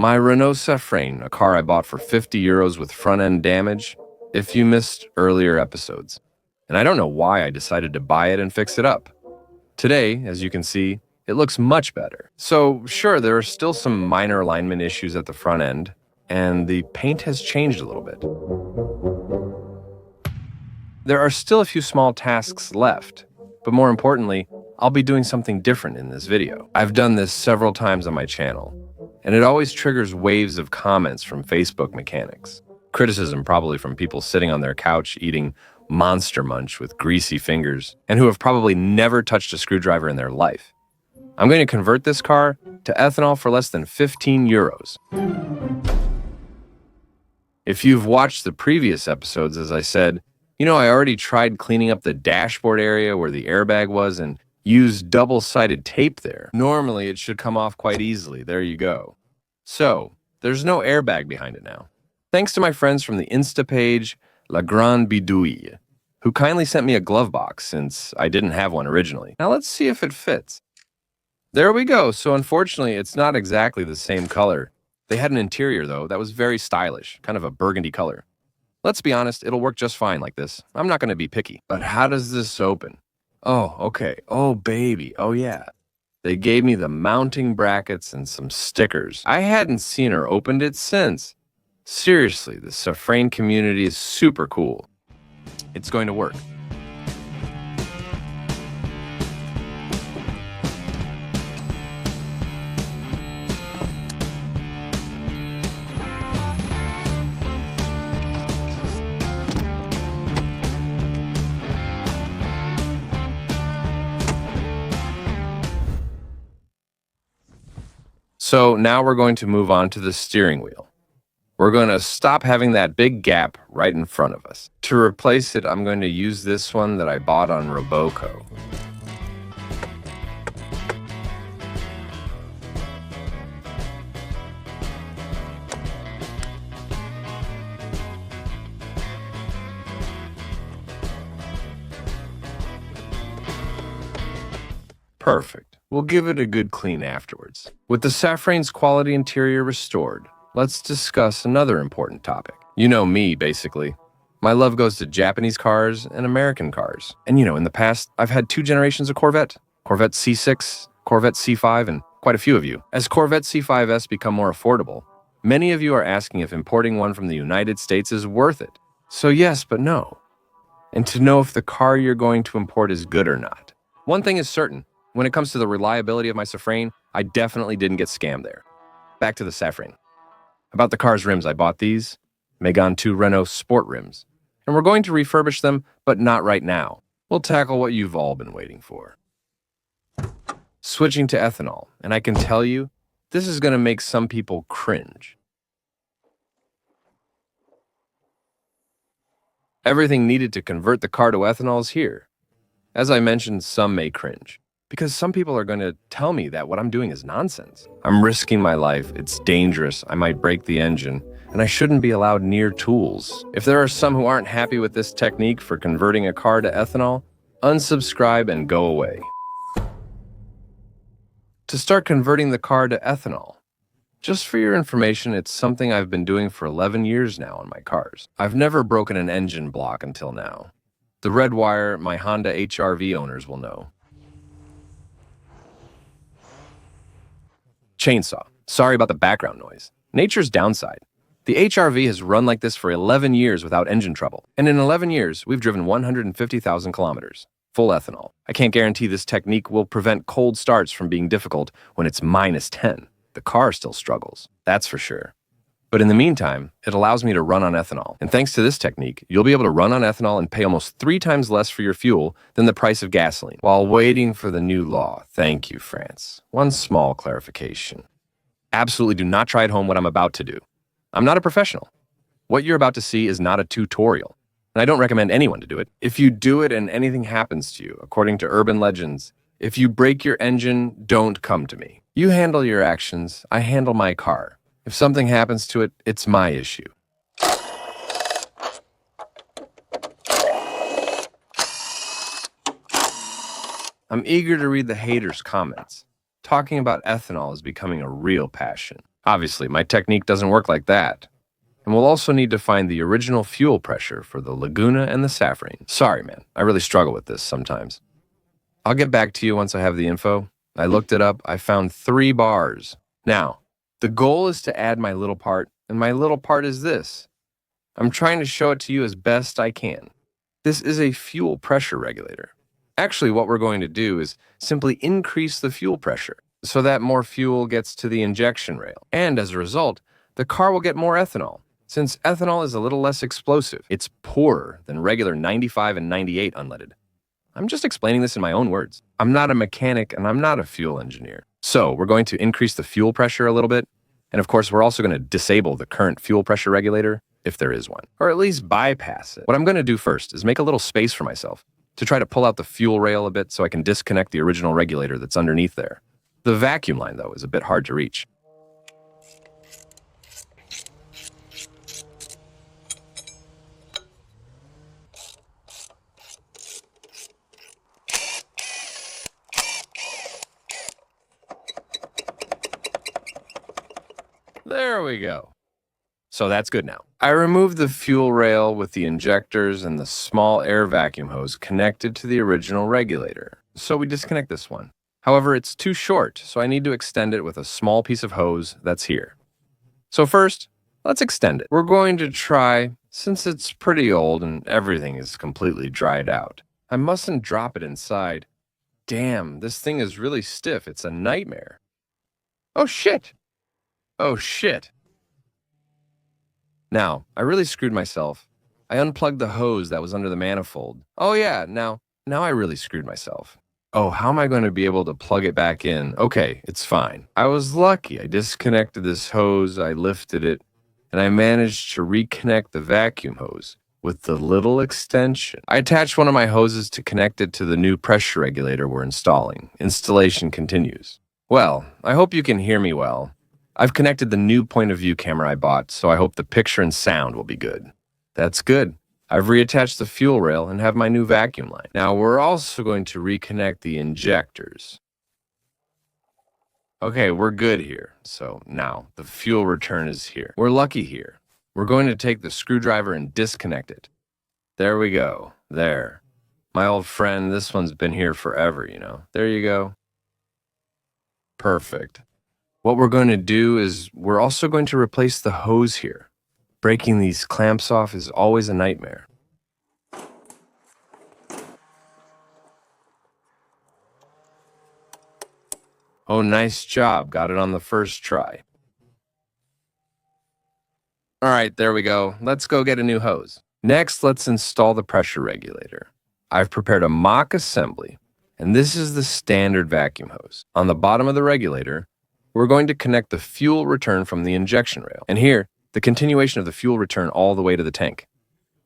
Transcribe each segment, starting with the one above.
My Renault Safrane, a car I bought for 50 euros with front-end damage, if you missed earlier episodes. And I don't know why I decided to buy it and fix it up. Today, as you can see, it looks much better. So sure, there are still some minor alignment issues at the front end, and the paint has changed a little bit. There are still a few small tasks left, but more importantly, I'll be doing something different in this video. I've done this several times on my channel, and it always triggers waves of comments from Facebook mechanics. Criticism probably from people sitting on their couch eating Monster Munch with greasy fingers, and who have probably never touched a screwdriver in their life. I'm going to convert this car to ethanol for less than 15 euros. If you've watched the previous episodes, as I said, you know I already tried cleaning up the dashboard area where the airbag was and used double-sided tape there. Normally, it should come off quite easily. There you go. So, there's no airbag behind it now. Thanks to my friends from the Insta page, La Grande Bidouille, who kindly sent me a glove box since I didn't have one originally. Now let's see if it fits. There we go. So unfortunately, it's not exactly the same color. They had an interior, though, that was very stylish, kind of a burgundy color. Let's be honest, it'll work just fine like this. I'm not going to be picky. But how does this open? Oh, okay. Oh, baby. Oh, yeah. They gave me the mounting brackets and some stickers. I hadn't seen or opened it since. Seriously, the Safrane community is super cool. It's going to work. So now we're going to move on to the steering wheel. We're going to stop having that big gap right in front of us. To replace it, I'm going to use this one that I bought on Roboco. Perfect. We'll give it a good clean afterwards. With the Safrane's quality interior restored, let's discuss another important topic. You know me, basically. My love goes to Japanese cars and American cars. And you know, in the past, I've had 2 generations of Corvette. Corvette C6, Corvette C5, and quite a few of you. As Corvette C5s become more affordable, many of you are asking if importing one from the United States is worth it. So yes, but no. And to know if the car you're going to import is good or not. One thing is certain. When it comes to the reliability of my Safrane, I definitely didn't get scammed there. Back to the Safrane. About the car's rims, I bought these Megane 2 Renault Sport rims. And we're going to refurbish them, but not right now. We'll tackle what you've all been waiting for. Switching to ethanol, and I can tell you, this is going to make some people cringe. Everything needed to convert the car to ethanol is here. As I mentioned, some may cringe. Because some people are going to tell me that what I'm doing is nonsense. I'm risking my life, it's dangerous, I might break the engine, and I shouldn't be allowed near tools. If there are some who aren't happy with this technique for converting a car to ethanol, unsubscribe and go away. To start converting the car to ethanol. Just for your information, it's something I've been doing for 11 years now on my cars. I've never broken an engine block until now. The red wire, my Honda HR-V owners will know. Chainsaw. Sorry about the background noise. Nature's downside. The HR-V has run like this for 11 years without engine trouble. And in 11 years, we've driven 150,000 kilometers. Full ethanol. I can't guarantee this technique will prevent cold starts from being difficult when it's -10. The car still struggles. That's for sure. But in the meantime, it allows me to run on ethanol. And thanks to this technique, you'll be able to run on ethanol and pay almost 3 times less for your fuel than the price of gasoline, while waiting for the new law. Thank you, France. One small clarification. Absolutely do not try at home what I'm about to do. I'm not a professional. What you're about to see is not a tutorial, and I don't recommend anyone to do it. If you do it and anything happens to you, according to urban legends, if you break your engine, don't come to me. You handle your actions, I handle my car. If something happens to it, it's my issue. I'm eager to read the haters' comments. Talking about ethanol is becoming a real passion. Obviously, my technique doesn't work like that. And we'll also need to find the original fuel pressure for the Laguna and the Safrane. Sorry, man, I really struggle with this sometimes. I'll get back to you once I have the info. I looked it up, I found 3 bars. Now, the goal is to add my little part, and my little part is this. I'm trying to show it to you as best I can. This is a fuel pressure regulator. Actually, what we're going to do is simply increase the fuel pressure so that more fuel gets to the injection rail. And as a result, the car will get more ethanol. Since ethanol is a little less explosive, it's poorer than regular 95 and 98 unleaded. I'm just explaining this in my own words. I'm not a mechanic and I'm not a fuel engineer. So we're going to increase the fuel pressure a little bit. And of course, we're also going to disable the current fuel pressure regulator, if there is one, or at least bypass it. What I'm going to do first is make a little space for myself to try to pull out the fuel rail a bit so I can disconnect the original regulator that's underneath there. The vacuum line, though, is a bit hard to reach. There we go. So that's good now. I removed the fuel rail with the injectors and the small air vacuum hose connected to the original regulator. So we disconnect this one. However, it's too short, so I need to extend it with a small piece of hose that's here. So first, let's extend it. We're going to try, since it's pretty old and everything is completely dried out. I mustn't drop it inside. Damn, this thing is really stiff. It's a nightmare. Oh shit! Oh shit! Now, I really screwed myself. I unplugged the hose that was under the manifold. Oh yeah, now I really screwed myself. Oh, how am I going to be able to plug it back in? Okay, it's fine. I was lucky. I disconnected this hose, I lifted it, and I managed to reconnect the vacuum hose with the little extension. I attached one of my hoses to connect it to the new pressure regulator we're installing. Installation continues. Well, I hope you can hear me well. I've connected the new point of view camera I bought, so I hope the picture and sound will be good. That's good. I've reattached the fuel rail and have my new vacuum line. Now we're also going to reconnect the injectors. Okay, we're good here. So now the fuel return is here. We're lucky here. We're going to take the screwdriver and disconnect it. There we go. There. My old friend, this one's been here forever, you know. There you go. Perfect. What we're going to do is we're also going to replace the hose here. Breaking these clamps off is always a nightmare. Oh, nice job. Got it on the first try. All right, there we go. Let's go get a new hose. Next, let's install the pressure regulator. I've prepared a mock assembly, and this is the standard vacuum hose. On the bottom of the regulator, we're going to connect the fuel return from the injection rail. And here, the continuation of the fuel return all the way to the tank.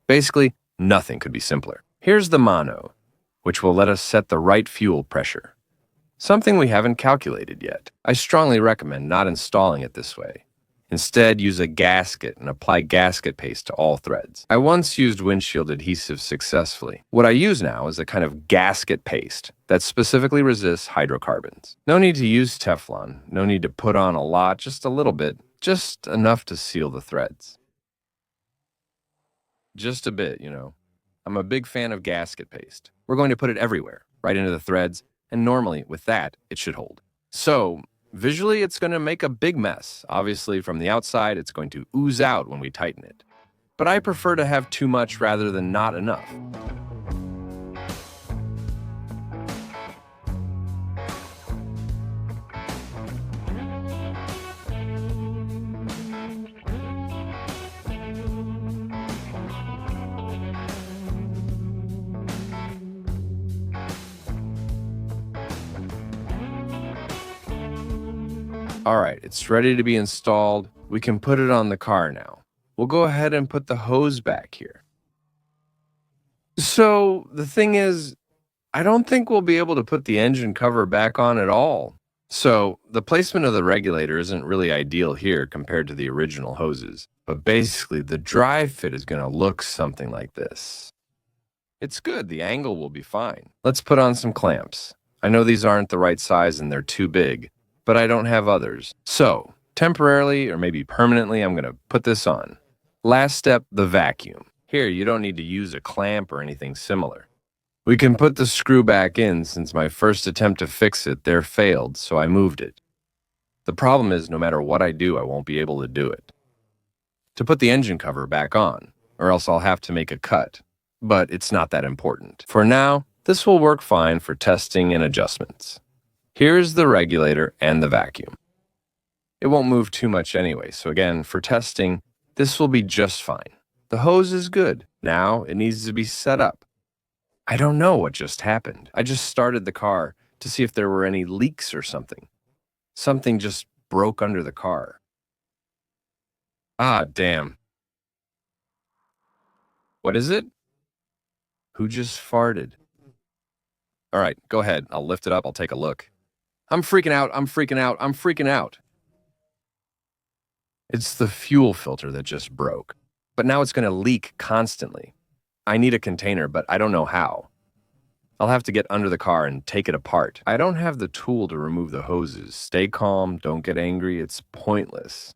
Basically, nothing could be simpler. Here's the mono, which will let us set the right fuel pressure. Something we haven't calculated yet. I strongly recommend not installing it this way. Instead, use a gasket and apply gasket paste to all threads. I once used windshield adhesive successfully. What I use now is a kind of gasket paste that specifically resists hydrocarbons. No need to use Teflon, no need to put on a lot, just a little bit, just enough to seal the threads. Just a bit, you know. I'm a big fan of gasket paste. We're going to put it everywhere, right into the threads, and normally, with that, it should hold. So, visually, it's going to make a big mess. Obviously, from the outside, it's going to ooze out when we tighten it. But I prefer to have too much rather than not enough. All right, it's ready to be installed. We can put it on the car now. We'll go ahead and put the hose back here. So the thing is, I don't think we'll be able to put the engine cover back on at all. So the placement of the regulator isn't really ideal here compared to the original hoses. But basically, the drive fit is going to look something like this. It's good, the angle will be fine. Let's put on some clamps. I know these aren't the right size and they're too big, but I don't have others. So, Temporarily, or maybe permanently, I'm going to put this on. Last step, the vacuum. Here, you don't need to use a clamp or anything similar. We can put the screw back in since my first attempt to fix it there failed, so I moved it. The problem is no matter what I do, I won't be able to do it. To put the engine cover back on, or else I'll have to make a cut. But it's not that important. For now, this will work fine for testing and adjustments. Here's the regulator and the vacuum. It won't move too much anyway, so again, for testing, this will be just fine. The hose is good. Now it needs to be set up. I don't know what just happened. I just started the car to see if there were any leaks or something. Something just broke under the car. Ah, damn. What is it? Who just farted? All right, go ahead. I'll lift it up. I'll take a look. I'm freaking out. I'm freaking out. I'm freaking out. It's the fuel filter that just broke. But now it's going to leak constantly. I need a container, but I don't know how. I'll have to get under the car and take it apart. I don't have the tool to remove the hoses. Stay calm. Don't get angry. It's pointless.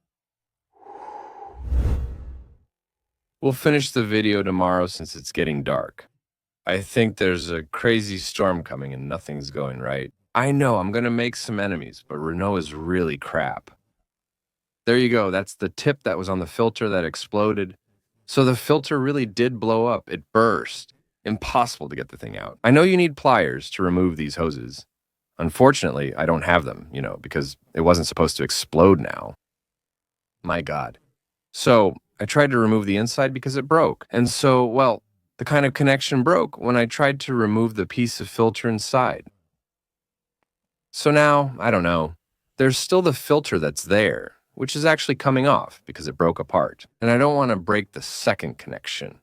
We'll finish the video tomorrow since it's getting dark. I think there's a crazy storm coming and nothing's going right. I know I'm going to make some enemies, but Renault is really crap. There you go. That's the tip that was on the filter that exploded. So the filter really did blow up. It burst. Impossible to get the thing out. I know you need pliers to remove these hoses. Unfortunately, I don't have them, because it wasn't supposed to explode now. My God. So I tried to remove the inside because it broke. And so, well, the kind of connection broke when I tried to remove the piece of filter inside. So now, I don't know. There's still the filter that's there, which is actually coming off because it broke apart. And I don't want to break the second connection.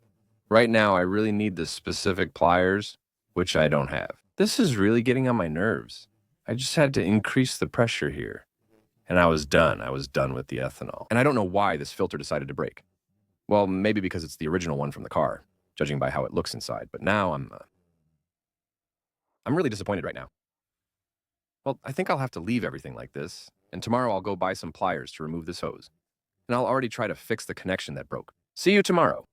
Right now, I really need the specific pliers, which I don't have. This is really getting on my nerves. I just had to increase the pressure here. And I was done. I was done with the ethanol. And I don't know why this filter decided to break. Well, maybe because it's the original one from the car, judging by how it looks inside. But now I'm really disappointed right now. Well, I think I'll have to leave everything like this. And tomorrow I'll go buy some pliers to remove this hose. And I'll already try to fix the connection that broke. See you tomorrow.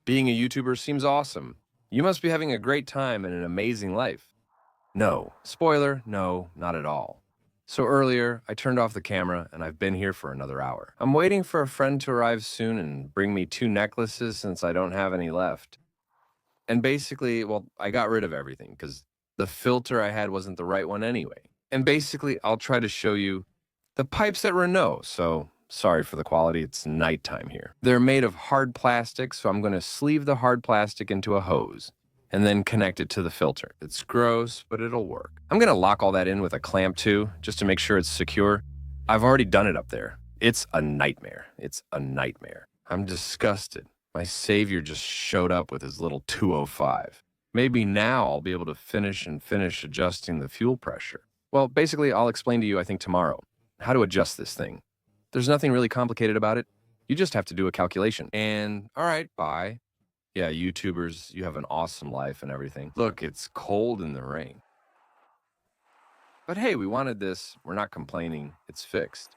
Being a YouTuber seems awesome. You must be having a great time and an amazing life. No. Spoiler, no, not at all. So earlier, I turned off the camera and I've been here for another hour. I'm waiting for a friend to arrive soon and bring me 2 necklaces since I don't have any left. And basically, well, I got rid of everything because the filter I had wasn't the right one anyway. And basically, I'll try to show you the pipes at Renault, so sorry for the quality, it's nighttime here. They're made of hard plastic, so I'm going to sleeve the hard plastic into a hose and then connect it to the filter. It's gross, but it'll work. I'm going to lock all that in with a clamp too, just to make sure it's secure. I've already done it up there. It's a nightmare. It's a nightmare. I'm disgusted. My savior just showed up with his little 205. Maybe now I'll be able to finish adjusting the fuel pressure. Well, basically, I'll explain to you, I think, tomorrow, how to adjust this thing. There's nothing really complicated about it. You just have to do a calculation. And, all right, bye. Yeah, YouTubers, you have an awesome life and everything. Look, it's cold in the rain. But hey, we wanted this. We're not complaining. It's fixed.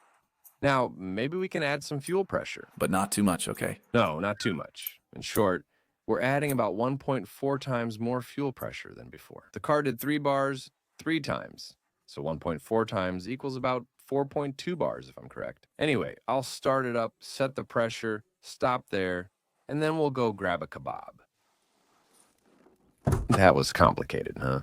Now, maybe we can add some fuel pressure. But not too much, okay? No, not too much. In short, we're adding about 1.4 times more fuel pressure than before. The car did 3 bars 3 times. So 1.4 times equals about 4.2 bars, if I'm correct. Anyway, I'll start it up, set the pressure, stop there, and then we'll go grab a kebab. That was complicated, huh?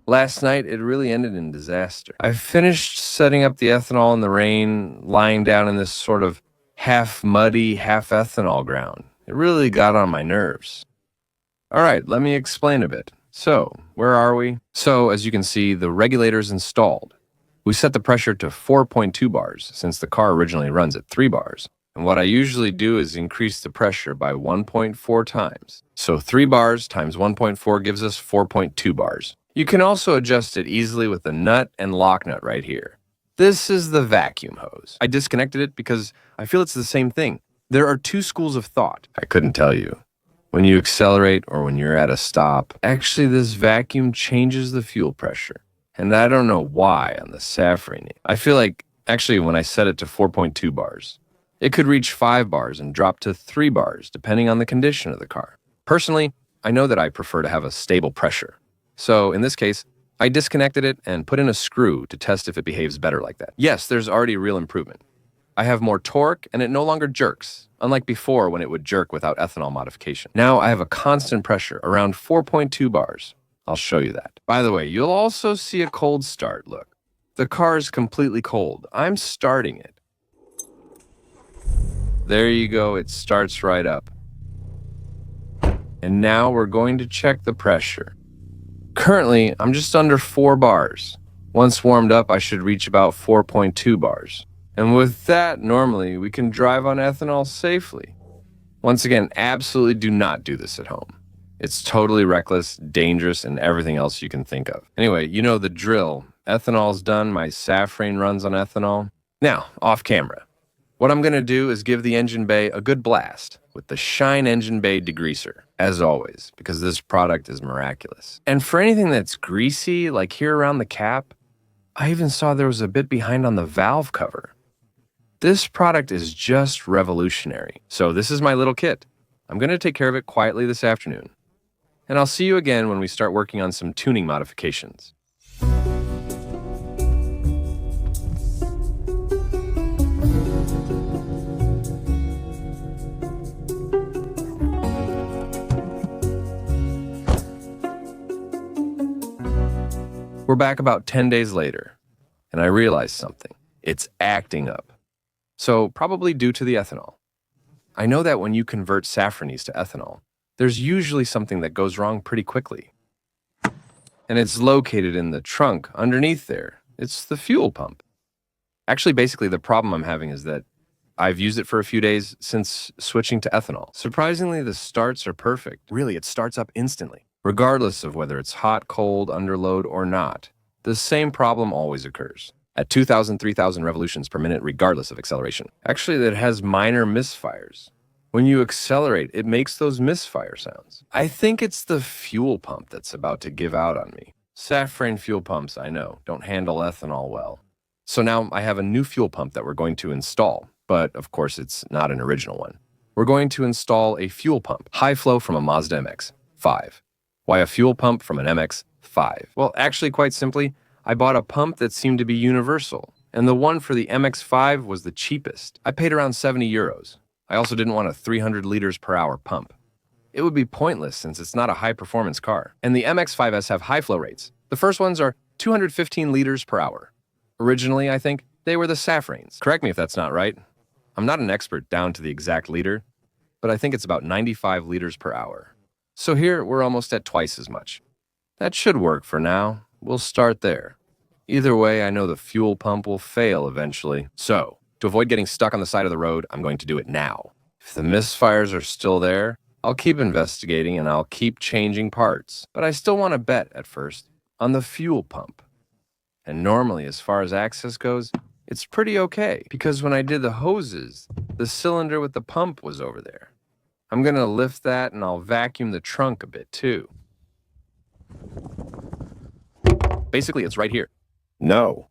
Last night, it really ended in disaster. I finished setting up the ethanol in the rain, lying down in this sort of half muddy, half ethanol ground. It really got on my nerves. All right, let me explain a bit. So, where are we? So, as you can see, the regulator's installed. We set the pressure to 4.2 bars, since the car originally runs at 3 bars. And what I usually do is increase the pressure by 1.4 times. So 3 bars times 1.4 gives us 4.2 bars. You can also adjust it easily with the nut and lock nut right here. This is the vacuum hose. I disconnected it because I feel it's the same thing. There are 2 schools of thought. I couldn't tell you. When you accelerate or when you're at a stop, actually this vacuum changes the fuel pressure. And I don't know why on the Safrane. I feel like Actually, when I set it to 4.2 bars, it could reach 5 bars and drop to 3 bars, depending on the condition of the car. Personally, I know that I prefer to have a stable pressure. So in this case, I disconnected it and put in a screw to test if it behaves better like that. Yes, there's already real improvement. I have more torque and it no longer jerks, unlike before when it would jerk without ethanol modification. Now I have a constant pressure around 4.2 bars. I'll show you that. By the way, you'll also see a cold start. Look, the car is completely cold. I'm starting it. There you go, it starts right up. And now we're going to check the pressure. Currently, I'm just under 4 bars. Once warmed up, I should reach about 4.2 bars. And with that, normally, we can drive on ethanol safely. Once again, absolutely do not do this at home. It's totally reckless, dangerous, and everything else you can think of. Anyway, you know the drill. Ethanol's done, my Safrane runs on ethanol. Now, off camera. What I'm gonna do is give the engine bay a good blast with the Shine Engine Bay Degreaser, as always, because this product is miraculous. And for anything that's greasy, like here around the cap, I even saw there was a bit behind on the valve cover. This product is just revolutionary. So this is my little kit. I'm gonna take care of it quietly this afternoon. And I'll see you again when we start working on some tuning modifications. We're back about 10 days later, and I realized something. It's acting up. So probably due to the ethanol. I know that when you convert Safranes to ethanol, there's usually something that goes wrong pretty quickly. And it's located in the trunk underneath there. It's the fuel pump. Actually, basically, the problem I'm having is that I've used it for a few days since switching to ethanol. Surprisingly, the starts are perfect. Really, it starts up instantly. Regardless of whether it's hot, cold, under load, or not, the same problem always occurs. At 2,000, 3,000 revolutions per minute, regardless of acceleration. Actually, that has minor misfires. When you accelerate, it makes those misfire sounds. I think it's the fuel pump that's about to give out on me. Safrane fuel pumps, I know, don't handle ethanol well. So now I have a new fuel pump that we're going to install, but of course it's not an original one. We're going to install a fuel pump, high flow from a Mazda MX-5. Why a fuel pump from an MX-5? Well, actually, quite simply, I bought a pump that seemed to be universal, and the one for the MX-5 was the cheapest. I paid around 70 euros. I also didn't want a 300 liters per hour pump. It would be pointless since it's not a high-performance car. And the MX-5s have high flow rates. The first ones are 215 liters per hour. Originally, I think, they were the Safranes. Correct me if that's not right. I'm not an expert down to the exact liter, but I think it's about 95 liters per hour. So here, we're almost at twice as much. That should work for now. We'll start there. Either way, I know the fuel pump will fail eventually. So, to avoid getting stuck on the side of the road, I'm going to do it now. If the misfires are still there, I'll keep investigating and I'll keep changing parts. But I still want to bet, at first, on the fuel pump. And normally, as far as access goes, it's pretty okay. Because when I did the hoses, the cylinder with the pump was over there. I'm gonna lift that and I'll vacuum the trunk a bit too. Basically, it's right here. No.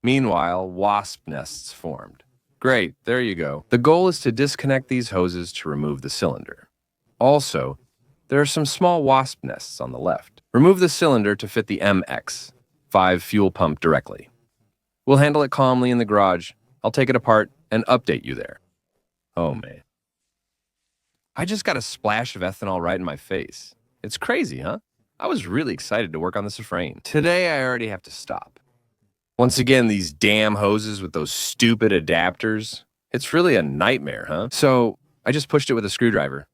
Meanwhile, wasp nests formed. Great, there you go. The goal is to disconnect these hoses to remove the cylinder. Also, there are some small wasp nests on the left. Remove the cylinder to fit the MX-5 fuel pump directly. We'll handle it calmly in the garage. I'll take it apart and update you there. Oh man. I just got a splash of ethanol right in my face. It's crazy, huh? I was really excited to work on the Safrane. Today, I already have to stop. Once again, these damn hoses with those stupid adapters. It's really a nightmare, huh? So, I just pushed it with a screwdriver.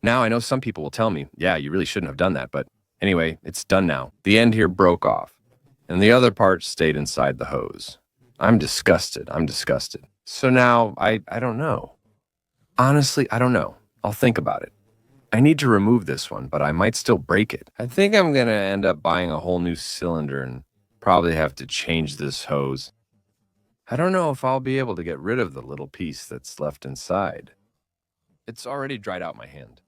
Now, I know some people will tell me, yeah, you really shouldn't have done that, but anyway, it's done now. The end here broke off, and the other part stayed inside the hose. I'm disgusted. So now, I don't know. Honestly, I don't know. I'll think about it. I need to remove this one, but I might still break it. I think I'm gonna end up buying a whole new cylinder and probably have to change this hose. I don't know if I'll be able to get rid of the little piece that's left inside. It's already dried out my hand.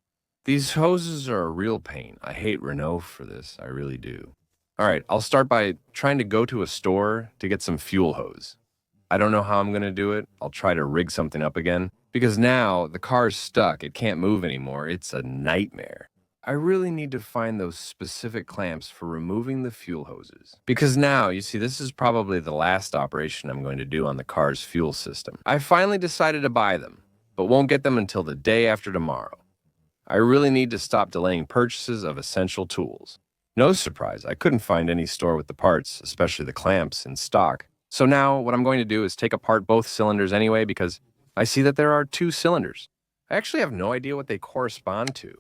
These hoses are a real pain. I hate Renault for this, I really do. All right, I'll start by trying to go to a store to get some fuel hose. I don't know how I'm going to do it. I'll try to rig something up again. Because now the car's stuck. It can't move anymore. It's a nightmare. I really need to find those specific clamps for removing the fuel hoses. Because now, you see, this is probably the last operation I'm going to do on the car's fuel system. I finally decided to buy them, but won't get them until the day after tomorrow. I really need to stop delaying purchases of essential tools. No surprise, I couldn't find any store with the parts, especially the clamps, in stock. So now what I'm going to do is take apart both cylinders anyway because I see that there are 2 cylinders. I actually have no idea what they correspond to,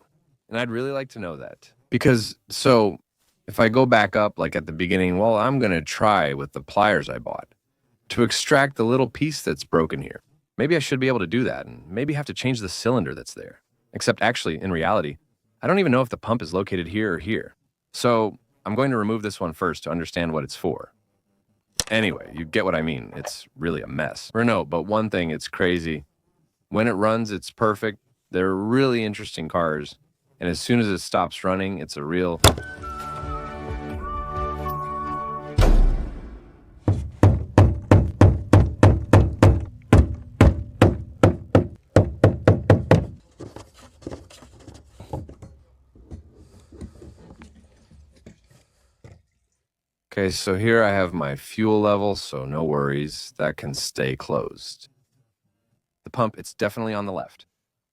and I'd really like to know that. Because, if I go back up like at the beginning, well, I'm going to try with the pliers I bought to extract the little piece that's broken here. Maybe I should be able to do that, and maybe have to change the cylinder that's there. Except actually, in reality, I don't even know if the pump is located here or here. So I'm going to remove this one first to understand what it's for. Anyway, you get what I mean. It's really a mess. Renault, but one thing, it's crazy. When it runs, it's perfect. They're really interesting cars. And as soon as it stops running, it's a real... Okay, so here I have my fuel level, so no worries. That can stay closed. The pump, it's definitely on the left.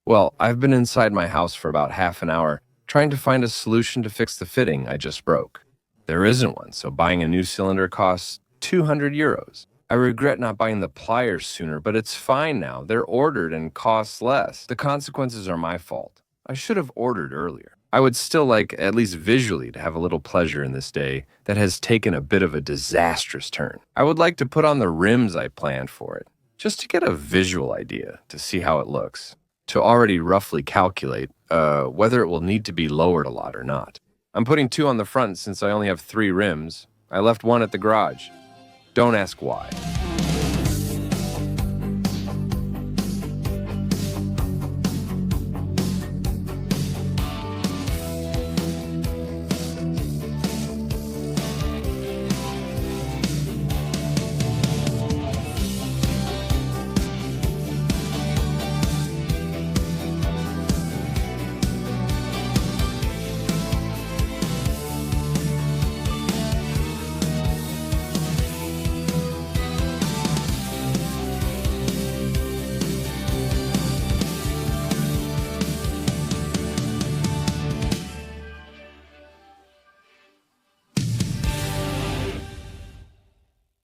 Well, I've been inside my house for about half an hour trying to find a solution to fix the fitting I just broke. There isn't one, so buying a new cylinder costs 200 euros. I regret not buying the pliers sooner, but it's fine now. They're ordered and cost less. The consequences are my fault. I should have ordered earlier. I would still like, at least visually, to have a little pleasure in this day that has taken a bit of a disastrous turn. I would like to put on the rims I planned for it, just to get a visual idea, to see how it looks. To already roughly calculate whether it will need to be lowered a lot or not. I'm putting 2 on the front since I only have 3 rims. I left 1 at the garage. Don't ask why.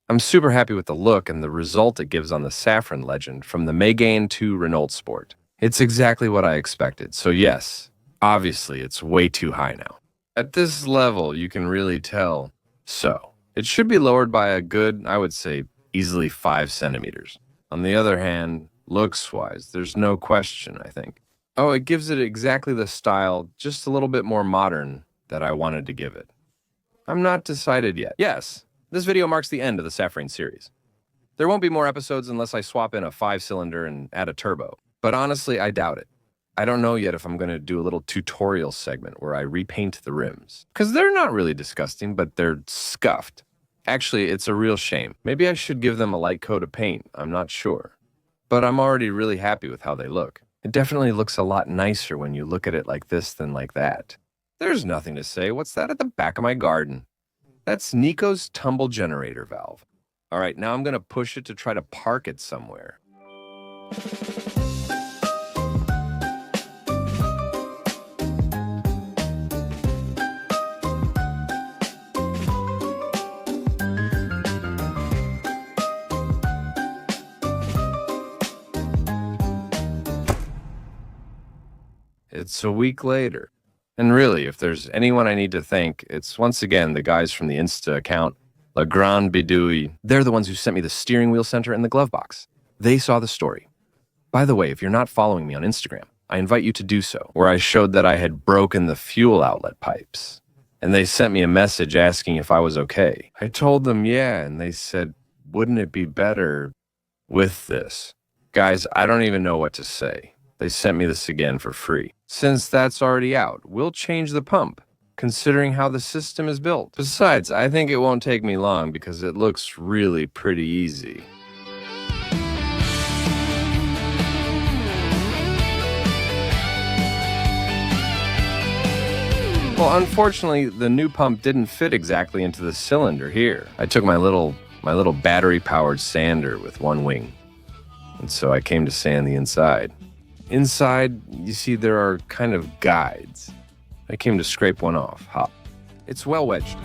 I'm super happy with the look and the result it gives on the Safrane Legend from the Megane to Renault Sport. It's exactly what I expected, so yes, obviously it's way too high now. At this level, you can really tell. So, it should be lowered by a good, I would say, easily 5 centimeters. On the other hand, looks-wise, there's no question, I think. Oh, it gives it exactly the style, just a little bit more modern, that I wanted to give it. I'm not decided yet. Yes. This video marks the end of the Safrane series. There won't be more episodes unless I swap in a 5-cylinder and add a turbo. But honestly, I doubt it. I don't know yet if I'm going to do a little tutorial segment where I repaint the rims. Because they're not really disgusting, but they're scuffed. Actually, it's a real shame. Maybe I should give them a light coat of paint, I'm not sure. But I'm already really happy with how they look. It definitely looks a lot nicer when you look at it like this than like that. There's nothing to say. What's that at the back of my garden? That's Nico's tumble generator valve. All right, now I'm going to push it to try to park it somewhere. It's a week later. And really, if there's anyone I need to thank, it's once again the guys from the Insta account, La Grande Bidouille. They're the ones who sent me the steering wheel center and the glove box. They saw the story. By the way, if you're not following me on Instagram, I invite you to do so, where I showed that I had broken the fuel outlet pipes. And they sent me a message asking if I was okay. I told them yeah, and they said, wouldn't it be better with this? Guys, I don't even know what to say. They sent me this again for free. Since that's already out, we'll change the pump, considering how the system is built. Besides, I think it won't take me long because it looks really pretty easy. Well, unfortunately, the new pump didn't fit exactly into the cylinder here. I took my little battery-powered sander with one wing, and so I came to sand the inside. Inside, you see there are kind of guides. I came to scrape one off. Ha. It's well wedged.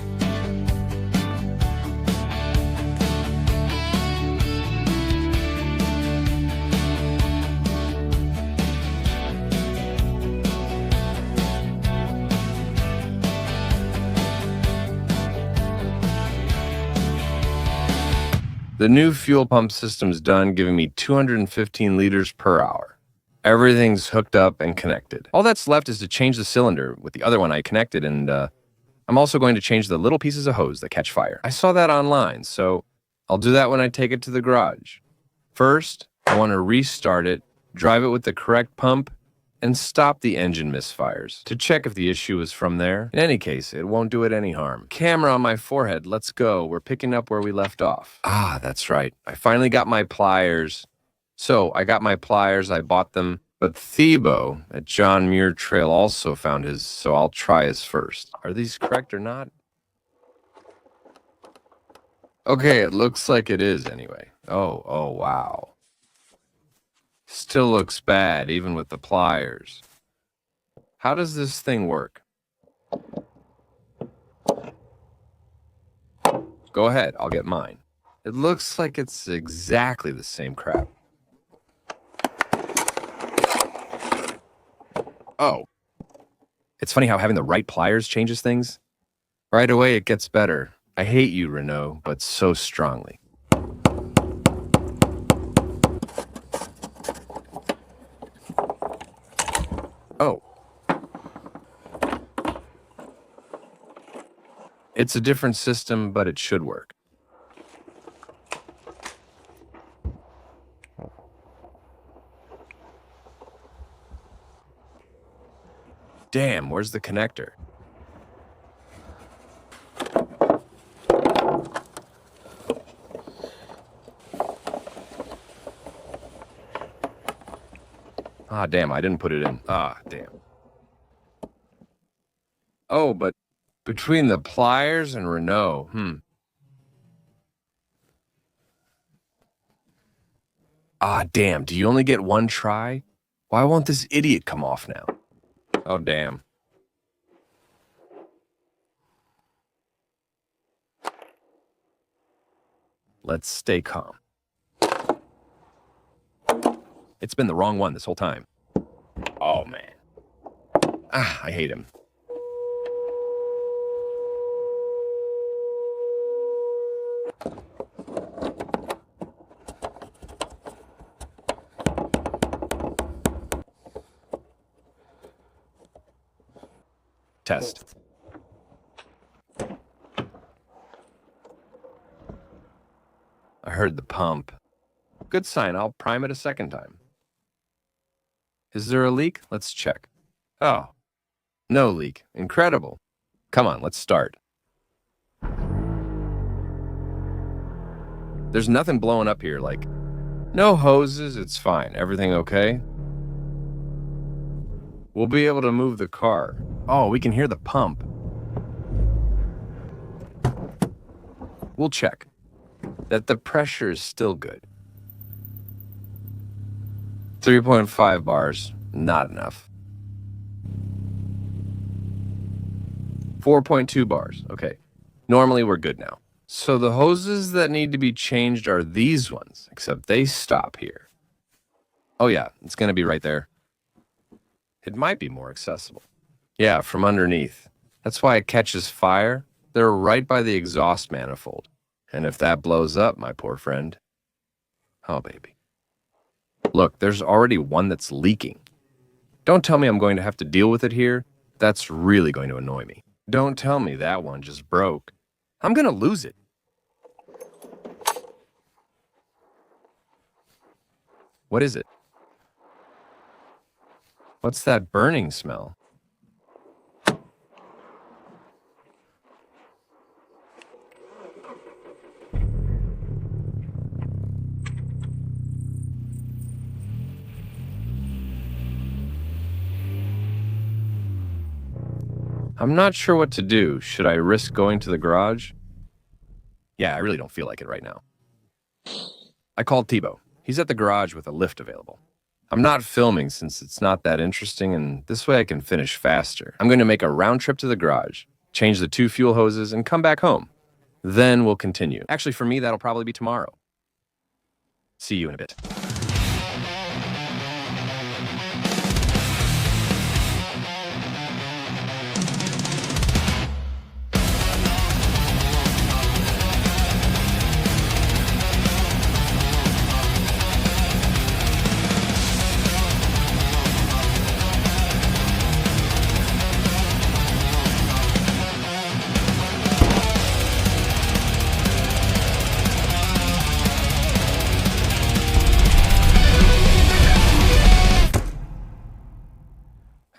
The new fuel pump system's done, giving me 215 liters per hour. Everything's hooked up and connected. All that's left is to change the cylinder with the other one I connected, and I'm also going to change the little pieces of hose that catch fire. I saw that online, so I'll do that when I take it to the garage. First, I want to restart it, drive it with the correct pump, and stop the engine misfires to check if the issue is from there. In any case, it won't do it any harm. Camera on my forehead, let's go. We're picking up where we left off. Ah, that's right. I finally got my pliers. So I got my pliers, I bought them, but Thebo at John Muir Trail also found his, so I'll try his first. Are these correct or not? Okay, it looks like it is anyway. Oh, wow. Still looks bad, even with the pliers. How does this thing work? Go ahead, I'll get mine. It looks like it's exactly the same crap. Oh. It's funny how having the right pliers changes things. Right away, it gets better. I hate you, Renault, but so strongly. Oh. It's a different system, but it should work. Damn, where's the connector? Ah, damn, I didn't put it in. Ah, damn. Oh, but between the pliers and Renault, Ah, damn, do you only get one try? Why won't this idiot come off now? Oh, damn. Let's stay calm. It's been the wrong one this whole time. Oh, man. Ah, I hate him. Test. I heard the pump. Good sign. I'll prime it a second time. Is there a leak? Let's check. Oh, no leak. Incredible. Come on, let's start. There's nothing blowing up here, like, no hoses, it's fine. Everything okay? We'll be able to move the car. Oh, we can hear the pump. We'll check that the pressure is still good. 3.5 bars, not enough. 4.2 bars, okay. Normally we're good now. So the hoses that need to be changed are these ones, except they stop here. Oh yeah, it's gonna be right there. It might be more accessible. Yeah, from underneath. That's why it catches fire. They're right by the exhaust manifold. And if that blows up, my poor friend. Oh, baby. Look, there's already one that's leaking. Don't tell me I'm going to have to deal with it here. That's really going to annoy me. Don't tell me that one just broke. I'm going to lose it. What is it? What's that burning smell? I'm not sure what to do. Should I risk going to the garage? Yeah, I really don't feel like it right now. I called Tebow. He's at the garage with a lift available. I'm not filming since it's not that interesting, and this way I can finish faster. I'm going to make a round trip to the garage, change the 2 fuel hoses, and come back home. Then we'll continue. Actually, for me, that'll probably be tomorrow. See you in a bit.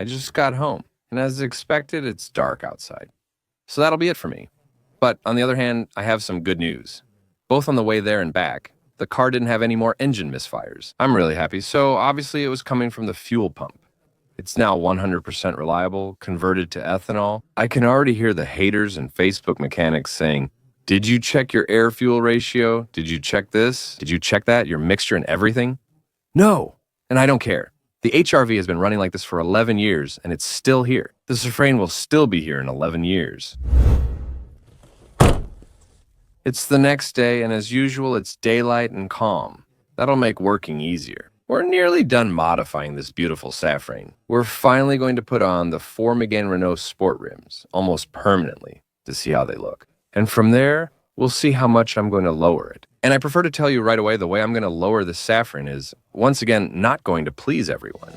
I just got home, and as expected, it's dark outside. So that'll be it for me. But on the other hand, I have some good news. Both on the way there and back, the car didn't have any more engine misfires. I'm really happy, so obviously it was coming from the fuel pump. It's now 100% reliable, converted to ethanol. I can already hear the haters and Facebook mechanics saying, "Did you check your air-fuel ratio? Did you check this? Did you check that? Your mixture and everything?" No, and I don't care. The HRV has been running like this for 11 years, and it's still here. The Safrane will still be here in 11 years. It's the next day, and as usual, it's daylight and calm. That'll make working easier. We're nearly done modifying this beautiful Safrane. We're finally going to put on the 4 Megane Renault sport rims, almost permanently, to see how they look. And from there, we'll see how much I'm going to lower it. And I prefer to tell you right away, the way I'm going to lower the Safrane is, once again, not going to please everyone.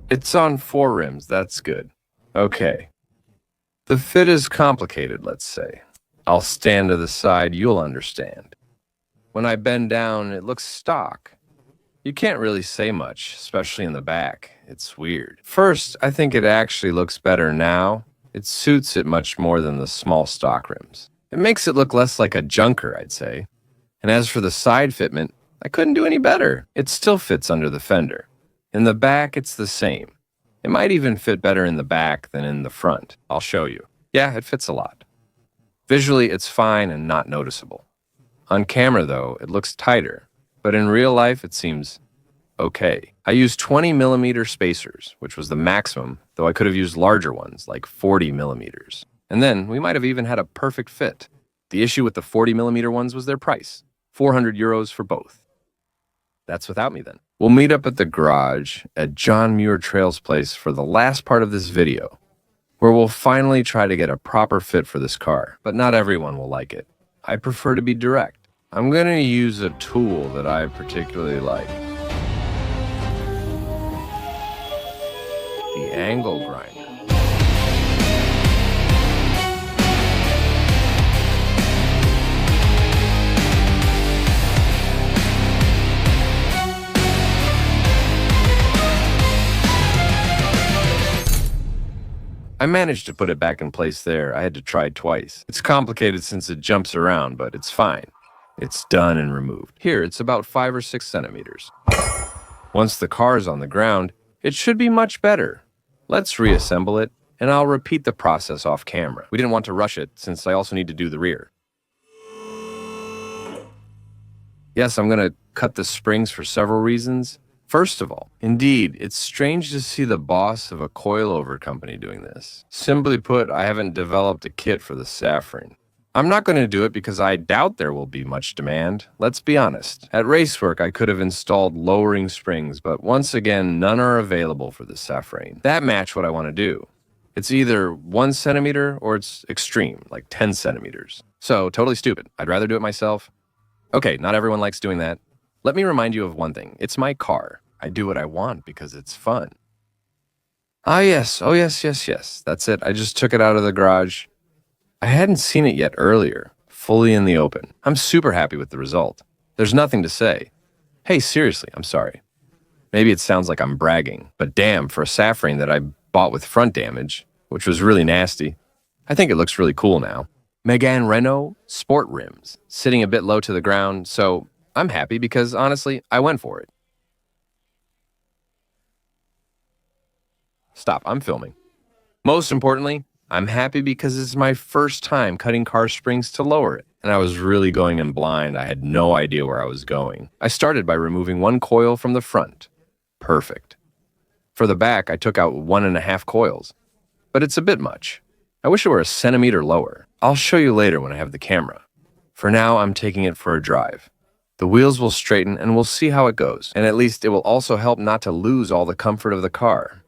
It's on 4 rims, that's good. Okay. The fit is complicated, let's say. I'll stand to the side, you'll understand. When I bend down, it looks stock. You can't really say much, especially in the back. It's weird. First, I think it actually looks better now. It suits it much more than the small stock rims. It makes it look less like a junker, I'd say. And as for the side fitment, I couldn't do any better. It still fits under the fender. In the back, it's the same. It might even fit better in the back than in the front. I'll show you. Yeah, it fits a lot. Visually, it's fine and not noticeable. On camera, though, it looks tighter, but in real life, it seems okay. I used 20 millimeter spacers, which was the maximum, though I could have used larger ones, like 40 millimeters. And then we might have even had a perfect fit. The issue with the 40 millimeter ones was their price, 400 euros for both. That's without me then. We'll meet up at the garage at John Muir Trail's place for the last part of this video, where we'll finally try to get a proper fit for this car, but not everyone will like it. I prefer to be direct. I'm going to use a tool that I particularly like. The angle grinder. I managed to put it back in place there. I had to try twice. It's complicated since it jumps around, but it's fine. It's done and removed. Here, it's about 5 or 6 centimeters. Once the car is on the ground, it should be much better. Let's reassemble it, and I'll repeat the process off camera. We didn't want to rush it, since I also need to do the rear. Yes, I'm going to cut the springs for several reasons. First of all, indeed, it's strange to see the boss of a coilover company doing this. Simply put, I haven't developed a kit for the Safrane. I'm not going to do it because I doubt there will be much demand. Let's be honest. At Racework, I could have installed lowering springs, but once again, none are available for the Safrane. That match what I want to do. It's either 1 centimeter or it's extreme, like 10 centimeters. So, totally stupid. I'd rather do it myself. Okay, not everyone likes doing that. Let me remind you of one thing. It's my car. I do what I want because it's fun. Ah, yes. Oh, yes, yes, yes. That's it. I just took it out of the garage. I hadn't seen it yet earlier, fully in the open. I'm super happy with the result. There's nothing to say. Hey, seriously, I'm sorry. Maybe it sounds like I'm bragging, but damn, for a Safrane that I bought with front damage, which was really nasty, I think it looks really cool now. Megane Renault sport rims, sitting a bit low to the ground, so I'm happy because honestly, I went for it. Stop, I'm filming. Most importantly, I'm happy because it's my first time cutting car springs to lower it, and I was really going in blind. I had no idea where I was going. I started by removing one coil from the front. Perfect. For the back, I took out 1.5 coils, but it's a bit much. I wish it were a centimeter lower. I'll show you later when I have the camera. For now, I'm taking it for a drive. The wheels will straighten and we'll see how it goes, and at least it will also help not to lose all the comfort of the car.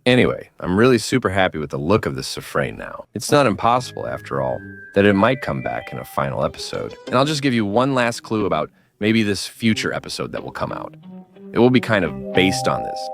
Anyway, I'm really super happy with the look of this Safrane now. It's not impossible, after all, that it might come back in a final episode. And I'll just give you one last clue about maybe this future episode that will come out. It will be kind of based on this.